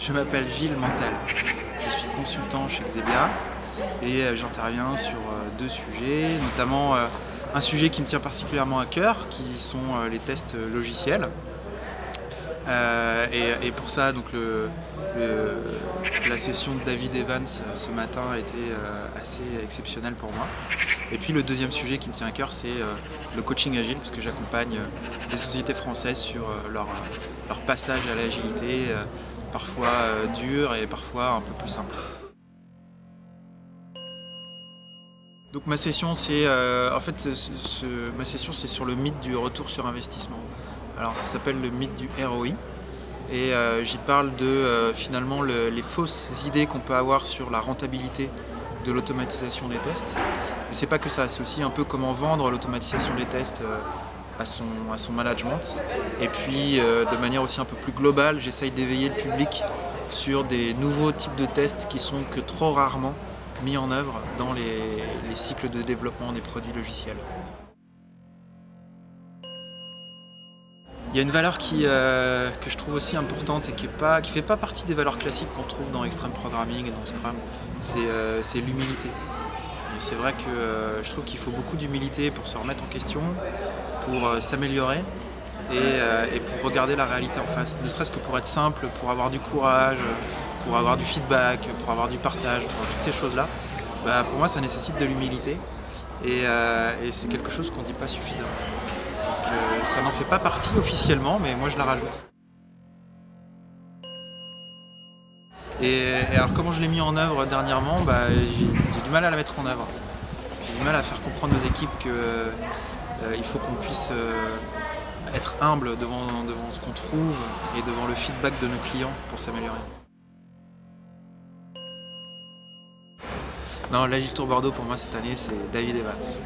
Je m'appelle Gilles Mantel, je suis consultant chez Xebia et j'interviens sur deux sujets, notamment un sujet qui me tient particulièrement à cœur, qui sont les tests logiciels. Et pour ça, donc la session de David Evans ce matin a été assez exceptionnelle pour moi. Et puis le deuxième sujet qui me tient à cœur, c'est le coaching agile, puisque j'accompagne des sociétés françaises sur leur passage à l'agilité, parfois dur et parfois un peu plus simple. Donc ma session, c'est ma session, c'est sur le mythe du retour sur investissement. Alors ça s'appelle le mythe du ROI et j'y parle de finalement les fausses idées qu'on peut avoir sur la rentabilité de l'automatisation des tests. Mais c'est pas que ça, c'est aussi un peu comment vendre l'automatisation des tests à son management. Et puis de manière aussi un peu plus globale, j'essaye d'éveiller le public sur des nouveaux types de tests qui sont que trop rarement mis en œuvre dans les cycles de développement des produits logiciels. Il y a une valeur que je trouve aussi importante et qui ne fait pas partie des valeurs classiques qu'on trouve dans Extreme Programming et dans Scrum, c'est l'humilité. Et c'est vrai que je trouve qu'il faut beaucoup d'humilité pour se remettre en question, pour s'améliorer et pour regarder la réalité en face. Ne serait-ce que pour être simple, pour avoir du courage, pour avoir du feedback, pour avoir du partage, pour toutes ces choses-là, pour moi ça nécessite de l'humilité et c'est quelque chose qu'on ne dit pas suffisamment. Donc, ça n'en fait pas partie officiellement, mais moi je la rajoute. Et alors comment je l'ai mis en œuvre dernièrement, j'ai du mal à la mettre en œuvre. J'ai du mal à faire comprendre aux équipes qu'il faut qu'on puisse être humble devant ce qu'on trouve et devant le feedback de nos clients pour s'améliorer. Non, l'Agile Tour Bordeaux pour moi cette année c'est David Evans.